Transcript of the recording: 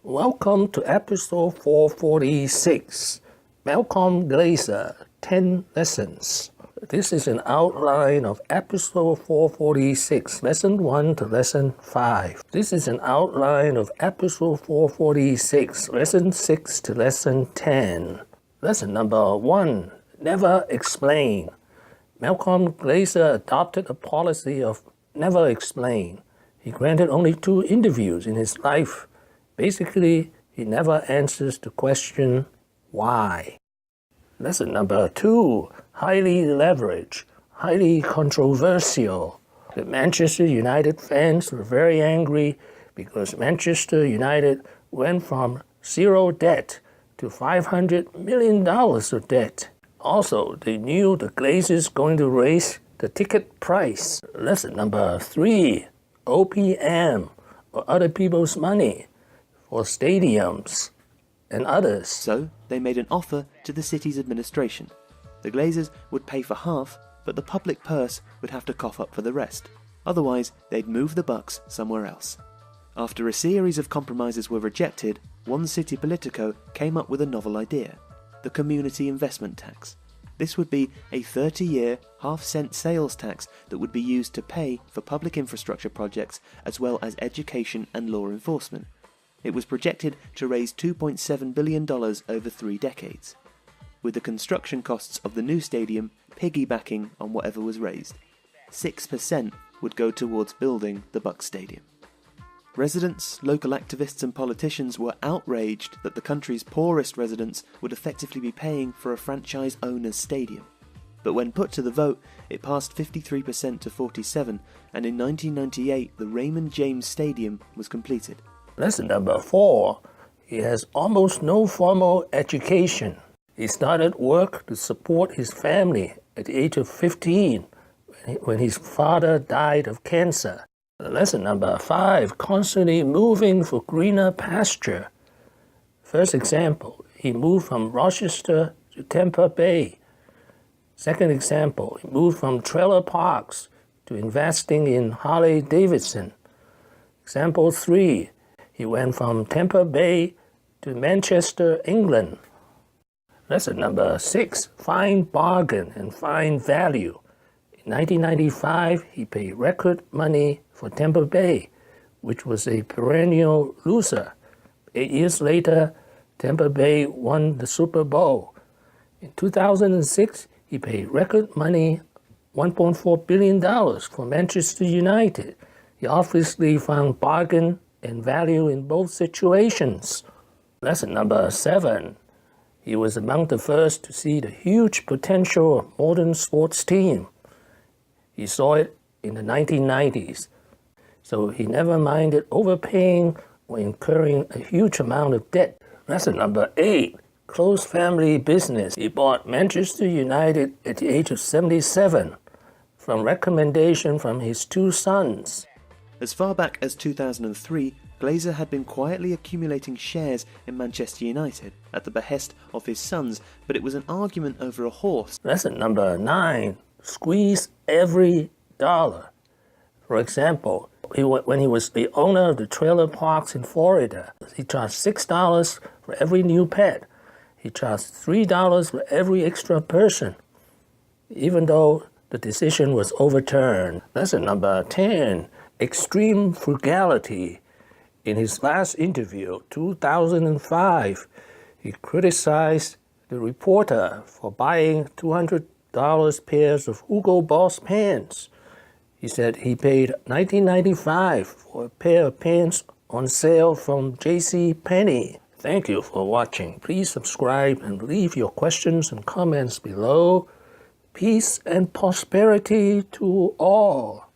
Welcome to episode 446, Malcolm Glazer, 10 Lessons. This is an outline of episode 446, lesson 1 to lesson 5. This is an outline of episode 446, lesson 6 to lesson 10. Lesson number 1, never explain. Malcolm Glazer adopted a policy of never explain. He granted only 2 interviews in his life. Basically, he never answers the question, why? Lesson number 2, highly leveraged, highly controversial. The Manchester United fans were very angry because Manchester United went from 0 debt to $500 million of debt. Also, they knew the Glazers going to raise the ticket price. Lesson number 3, OPM, or other people's money, for stadiums and others. So they made an offer to the city's administration. The Glazers would pay for half, but the public purse would have to cough up for the rest. Otherwise, they'd move the bucks somewhere else. After a series of compromises were rejected, one city politico came up with a novel idea: the community investment tax. This would be a 30-year, half-cent sales tax that would be used to pay for public infrastructure projects as well as education and law enforcement. It was projected to raise $2.7 billion over 3 decades, with the construction costs of the new stadium piggybacking on whatever was raised. 6% would go towards building the Bucks Stadium. Residents, local activists and politicians were outraged that the country's poorest residents would effectively be paying for a franchise owner's stadium. But when put to the vote, it passed 53% to 47%, and in 1998 the Raymond James Stadium was completed. Lesson number 4, he has almost no formal education. He started work to support his family at the age of 15 when his father died of cancer. Lesson number 5, constantly moving for greener pasture. First example, he moved from Rochester to Tampa Bay. Second example, he moved from trailer parks to investing in Harley-Davidson. Example 3, he went from Tampa Bay to Manchester, England. Lesson number 6, find bargain and find value. In 1995, he paid record money for Tampa Bay, which was a perennial loser. 8 years later, Tampa Bay won the Super Bowl. In 2006, he paid record money, $1.4 billion, for Manchester United. He obviously found bargain and value in both situations. Lesson number 7, he was among the first to see the huge potential of modern sports team. He saw it in the 1990s, so he never minded overpaying or incurring a huge amount of debt. Lesson number 8, close family business. He bought Manchester United at the age of 77 from recommendation from his 2 sons. As far back as 2003, Glazer had been quietly accumulating shares in Manchester United at the behest of his sons, but it was an argument over a horse. Lesson number 9, squeeze every dollar. For example, when he was the owner of the trailer parks in Florida, he charged $6 for every new pet. He charged $3 for every extra person, even though the decision was overturned. Lesson number 10, extreme frugality. In his last interview, 2005, he criticized the reporter for buying $200 pairs of Hugo Boss pants. He said he paid $19.95 for a pair of pants on sale from JCPenney. Thank you for watching. Please subscribe and leave your questions and comments below. Peace and prosperity to all.